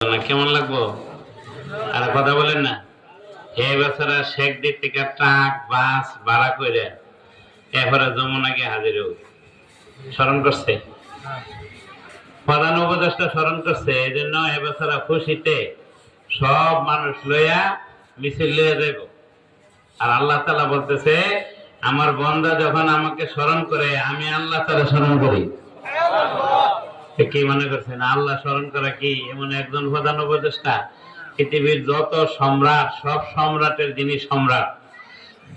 কেমন লাগবো? আর কথা বলেন না। এই বছর শেখ দিক থেকে ট্রাক বাস ভাড়া করে এরপরে যমুনাকে হাজির স্মরণ করছে, প্রধান উপদেষ্টা স্মরণ করছে। এই জন্য এবছর খুশিতে সব মানুষ লইয়া মিছিল লইয়া যাইব। আর আল্লাহ তাআলা বলতেছে, আমার বান্দা যখন আমাকে স্মরণ করে আমি আল্লাহ তাআলা স্মরণ করি। কি মনে করছেন আল্লাহ স্মরণ করা কি এমন একজন প্রধান উপদেষ্টা? পৃথিবীর যত সম্রাট, সব সম্রাটের যিনি সম্রাট,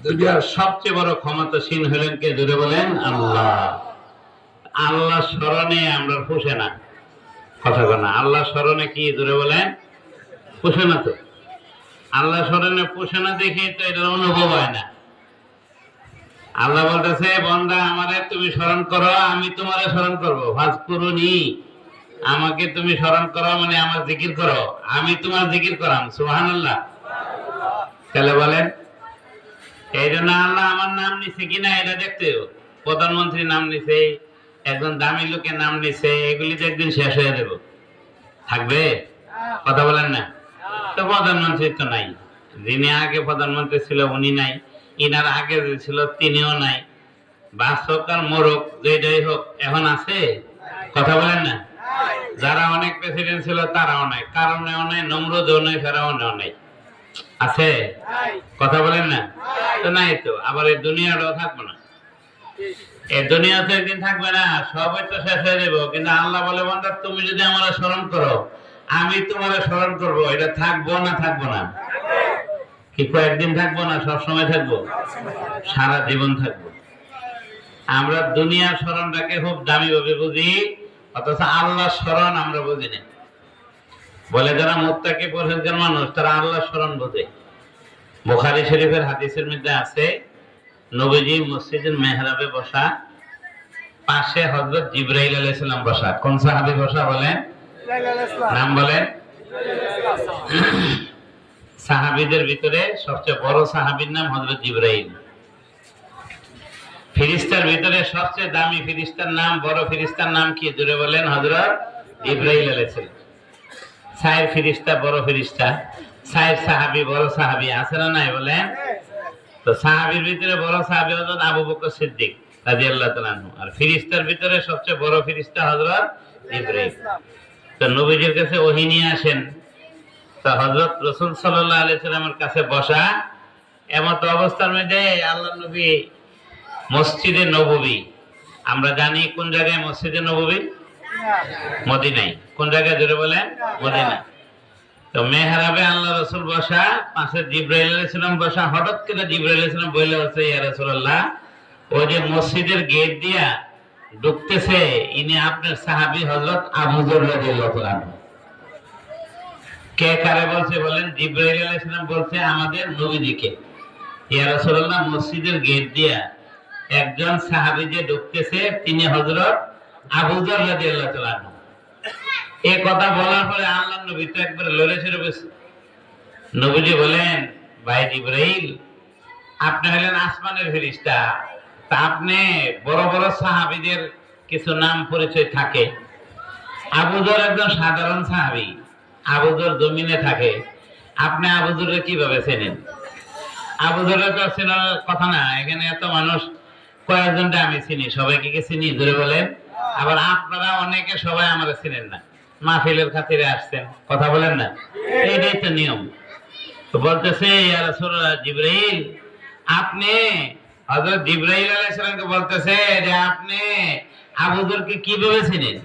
দুনিয়ার সবচেয়ে বড় ক্ষমতাসীন হলেন কে? জুড়ে বলেন আল্লাহ। আল্লাহ স্মরণে আমরা পুষে না, কথা বলে আল্লাহ স্মরণে কি জুড়ে বলেন পুষে না। তো আল্লাহ স্মরণে পুষে না দেখে তো এটার অনুভব হয় না। আল্লাহ বলতেছে, বান্দা আমারে তুমি স্মরণ করো, আমি তোমারে স্মরণ করবো। ফাজকুরুনি, আমাকে তুমি স্মরণ করো মানে আমার জিকির করো, আমি তোমার জিকির করাম। সুবহানাল্লাহ। তাহলে বলেন, এই জন্য আল্লাহ আমার নাম নিছে কিনা এটা দেখতে। প্রধানমন্ত্রীর নাম নিছে, একজন দামি লোকের নাম নিছে, এগুলি তো একদিন শেষ হয়ে যাব, থাকবে? কথা বলেন না। তো প্রধানমন্ত্রী তো নাই, যিনি আগে প্রধানমন্ত্রী ছিল উনি নাই, ইনার আগে যে ছিল তিনিও নাই। বাসক আর মোরক যেটাই হোক, এখন আছে? কথা বলেন না। যারা অনেক প্রেসিডেন্ট ছিল তারাও নাই, কারণেও নাই, নমরুদও নাই, ফেরাউনও নাই। আছে? কথা বলেন না। তো নাই তো, আবার এই দুনিয়াটাও থাকবে না। এই দুনিয়া তো একদিন থাকবে না, সবই তো শেষ হয়ে যাবো। কিন্তু আল্লাহ বলে, বান্দা তুমি যদি আমার স্মরণ করো আমি তোমার স্মরণ করবো। এটা থাকবো না থাকবো না? কি কয়েকদিন থাকবো না, সবসময় থাকবো, সারা জীবন থাকবো। আমরা দুনিয়ার স্মরণটাকে খুব দামি ভাবে বুঝি, অথচ আল্লাহ স্মরণ আমরা বুঝি না। বলে যারা মুত্তাকি পরহেজগার মানুষ তারা আল্লাহ স্মরণ বোঝে। বুখারী শরীফের হাদিসের মধ্যে আছে, নবীজি মসজিদের মেহরাবে বসা, পাশে হযরত জিবরাইল আলাইহিস সালাম বসা। কোন সাহাবী বসা বলেন? নাম বলেন। সাহাবীদের ভিতরে সবচেয়ে বড় সাহাবীর নাম হযরত জিবরাইল। ফেরেশতার ভিতরে সবচেয়ে দামি ফেরেশতার নাম, বড় ফেরেশতার নাম কি? জোরে বলেন। হযরত জিবরাইল আলাইহিস সালাম। সাইর ফেরেশতা বড় ফেরেশতা, সাইর সাহাবী বড় সাহাবী, আছে না নাই বলেন? তো সাহাবীর ভিতরে বড় সাহাবী হযরত আবু বকর সিদ্দিক রাদিয়াল্লাহু তাআলা আনহু, আর ফেরেশতার ভিতরে সবচেয়ে বড় ফেরেশতা হযরত জিবরাইল। তো নবীজির কাছে ওহী নিয়ে আসেন, তো হযরত রাসূল সাল্লাল্লাহু আলাইহি সাল্লামের কাছে বসা। এমত অবস্থার মধ্যে আল্লাহর নবী মসজিদে নববী, আমরা জানি কোন জায়গায় মসজিদে নববী? মদিনায়। কোন জায়গায় জোরে বলেন? মদিনা। তো মেহরাবে আল্লাহ রাসূল বসা, পাশে জিবরাইল আলাইহিস সালাম বসা। হঠাৎ করে জিবরাইল আলাইহিস সালাম বলে বলছে, ইয়া রাসূলুল্লাহ, ওই যে মসজিদের গেট দিয়া ঢুকতেছে ইনি আপনার সাহাবী হযরত আবু যর রাদিয়াল্লাহু আনহু। কে কারে বলছে বলেন? জিবরাইল আলাইহিস সালাম বলছে আমাদের নবীজিকে। ইয়া রাসূলুল্লাহ, মসজিদের গেট দিয়া একজন সাহাবী যে ঢুকতেছে তিনি হযরত আবু যর রাদিয়াল্লাহু আনহু। এই কথা বলার পরে আল্লাহর নবী তো একবার লড়ে ছেড়ে বসে। নবীজি বলেন, ভাই জিবরাইল, আপনি হলেন আসমানের ফেরেশতা, তা আপনি বড় বড় সাহাবীদের কিছু নাম পরিচয় থাকে। আবু যর একজন সাধারণ সাহাবী, আবু যর জমিনে থাকে, আপনি আবু যরকে কিভাবে চেনেন? আবু যরের তো চেনার কথা না, এখানে এত মানুষ, কয়েকজনটা আমি চিনি, সবাইকে কি চিনি? জোরে বলেন। আবার আপনারা অনেকে সবাই আমাদের চিনেন না, মাহফিলের খাতিরে আসছেন, কথা বলেন না। এইটাই তো নিয়ম। তো বলতেছে, ইয়া রাসূলুল্লাহ, জিবরাইল আপনি, হযরত জিবরাইল আলাইহিস সালামকে বলতেছে যে আপনি আবু যরকে কিভাবে চিনেন?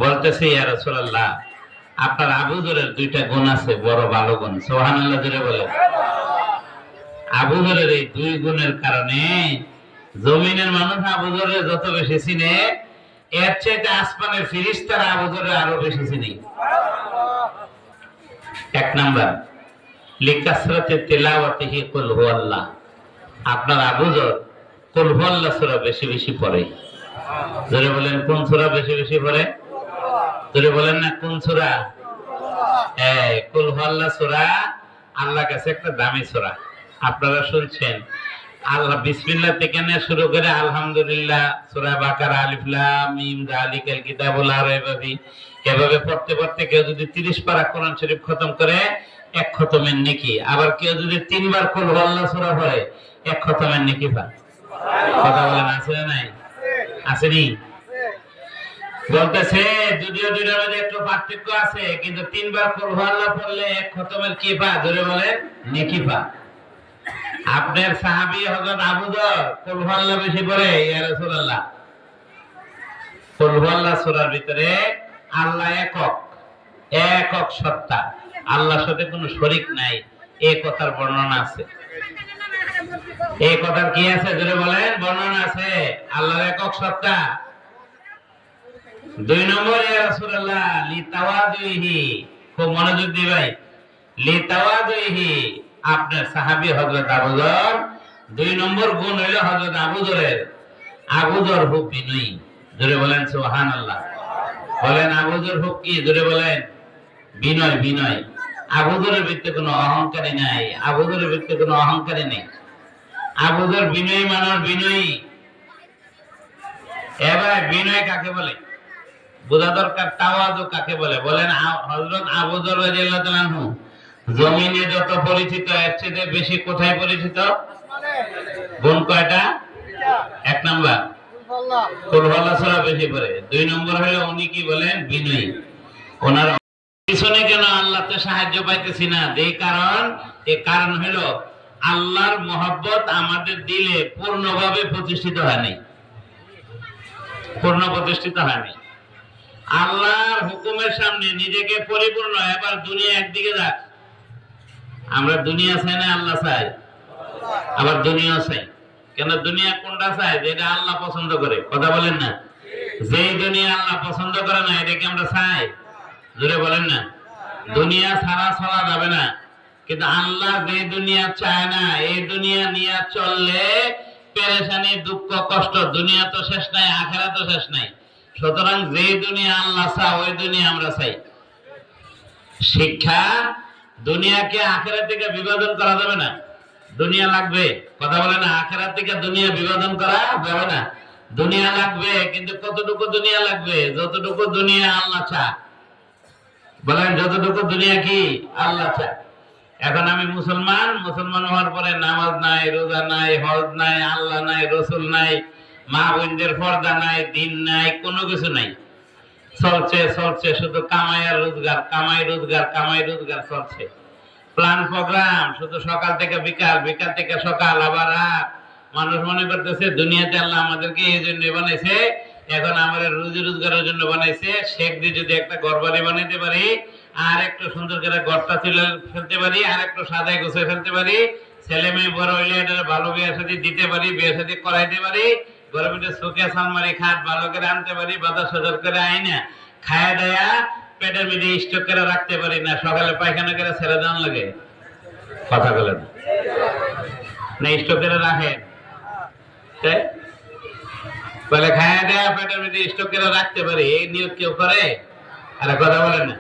বলতেছে, ইয়া রাসূলুল্লাহ, আপনার আবু যরের দুইটা গুণ আছে, বড় ভালো গুণ। সুবহানাল্লাহ জোরে বলেন। আবু যরের এই দুই গুণের কারণে জমিনের মানুষ আবু যরের যত বেশি চিনে, এর চাইতে আসমানের ফেরেশতারা আবু যরের আরো বেশি চিনে। এক নাম্বার, লিকাসরাতি তিলাওয়াতিহি কুল হুয়াল্লাহ, আপনার আবু যর কুল হুয়াল্লাহ সূরা বেশি বেশি পড়ে। জোরে বলেন, কোন সূরা বেশি বেশি পড়ে? জোরে বলেন না, কোন সূরা? এই কুল হুয়াল্লাহ সূরা আল্লাহর কাছে একটা দামি সূরা। আপনারা শুনছেন আল্লাহ বিসমিল্লাহ থেকে নিয়ে শুরু করে আলহামদুলিল্লাহ, সূরা বাকারা, আলিফ লাম মিম, যালিকাল কিতাবু লা রাইবা ফিহি, এভাবে পড়তে পড়তে কেউ যদি 30 পারা কোরআন শরীফ খতম করে এক খতমের নেকি। আবার কেউ যদি 3 বার কুল হুয়াল্লাহ সূরা পড়ে এক খতমের নেকি পায়। কথা বলেন আছে না নাই? আসেনি? বলতেছে যদিও দুইটার মধ্যে একটু পার্থক্য আছে, কিন্তু 3 বার কুল হুয়াল্লাহ পড়লে এক খতমের কি পায়? জোরে বলেন, নেকি পায়। আপনার সাহাবী হযরত আবু যর কুল হুয়াল্লাহ বেশি পড়ে, ইয়া রাসূলুল্লাহ। কুল হুয়াল্লাহ সূরার ভিতরে আল্লাহ একক, একক সত্তা, আল্লাহর সাথে কোনো শরীক নাই, এই কথার বর্ণনা আছে। এই কথার কি আছে? জোরে বলেন, বর্ণনা আছে আল্লাহর একক সত্তা। 2 নম্বর, ইয়া রাসূলুল্লাহ, লিতাওয়াদুহি, খুব মনোযোগ দি ভাই, লিতাওয়াদুহি, আপনার সাহাবী হযরত আবু যর, 2 নম্বর গুণ হইল হযরত আবু যরের, আবু যর খুব বিনয়ী। জোরে বলেন সুবহানাল্লাহ। বলেন আবু যর খুব কি? জোরে বলেন, বিনয়। বিনয়। আবু যরের ভিতরে কোনো অহংকারী নাই, আবু যরের ভিতরে কোনো অহংকারী নেই। আবু যর বিনয়ী মানুষ, বিনয়ী। এবার বিনয় কাকে বলে বোঝা দরকার, তাওয়াজু কাকে বলে। বলেন হযরত আবু যর রাদিয়াল্লাহু তাআলা আনহু জমিনে যত পরিচিত, এর চেয়ে বেশি কোথায় পরিচিত? গুণ কয়টা? 1 নাম্বার কুল হুয়াল্লাহ সূরা বেশি পড়ে। 2 নম্বর হলো উনি কি বলেন? বিনয়ী। ওনার পিছনে কেন আল্লাহতে সাহায্য পাইতেছি না? এই কারণ হলো আল্লাহর মহব্বত আমাদের দিলে পূর্ণভাবে প্রতিষ্ঠিত হয় নাই, পূর্ণ প্রতিষ্ঠিত হয় নাই। আল্লাহর হুকুমের সামনে নিজেকে পরিপূর্ণ, এবার দুনিয়া একদিকে যাক। আমরা দুনিয়া চাই না আল্লাহ চাই, আবার দুনিয়া চাই। কেন দুনিয়া কোনটা চাই? যেটা আল্লাহ পছন্দ করে। কথা বলেন না? যেই দুনিয়া আল্লাহ পছন্দ করে না এটাকে আমরা চাই। জোরে বলেন না? দুনিয়া ছাড়া চলা যাবে না, কিন্তু আল্লাহ যে দুনিয়া চায় না এই দুনিয়া নিয়ে চললে পেরেশানি, দুঃখ, কষ্ট। দুনিয়া তো শেষ নাই, আখিরাত তো শেষ নাই। সুতরাং যে দুনিয়া আল্লাহ চায় ওই দুনিয়া আমরা চাই। শিক্ষা, দুনিয়াকে আখিরাত থেকে বিভাজন করা যাবে না, দুনিয়া লাগবে। কথা বলে না? আখিরাত থেকে দুনিয়া বিভাজন করা যাবে না, দুনিয়া লাগবে। কিন্তু কতটুকু দুনিয়া লাগবে? যতটুকু দুনিয়া আল্লাহ চায়। বলেন যতটুকু দুনিয়া কি আল্লাহ চায়। এখন আমি মুসলমান, মুসলমান হওয়ার পরে নামাজ নাই, রোজা নাই, হজ নাই, আল্লাহ নাই, রসুল নাই, মা বোনদের পর্দা নাই, দিন নাই, কোনো কিছু নাই। চলছে চলছে শুধু কামাই আর রোজগার, কামাই রোজগার, কামাই রোজগার চলছে। প্ল্যান প্রোগ্রাম শুধু সকাল থেকে বিকাল, বিকাল থেকে সকাল, আবার রাত। মানুষ মনে করতেছে দুনিয়াতে আল্লাহ আমাদেরকে এই জন্য বানাইছে, এখন আমাদের রুজি রোজগারের জন্য বানাইছে। শেখ দিয়ে যদি একটা ঘর বাড়ি বানাইতে পারি, আর একটু সুন্দর করে ঘরটা তুলে ফেলতে পারি, আর একটু সাদায় গুছিয়ে ফেলতে পারি, ছেলে মেয়ে বড় হইলে এটা ভালো বিয়ে শাদী দিতে পারি, বিয়ে শাদী করাইতে পারি, ঘরের ভিতরে সুখে সালমারি খাট ভালো করে আনতে পারি, বাজার সজার করে আইনা খায়া দেয়া পেটের মধ্যে স্টক করে রাখতে পারি না, সকালে পায়খানা করে ছেড়ে দেওয়ান লাগে। কথা বলেন না? স্টক করে রাখেন, বলে খায়া দেয়া পেটের মধ্যে স্টক করে রাখতে পারি, এই নিয়োগ কেউ করে? আরে কথা বলেন না?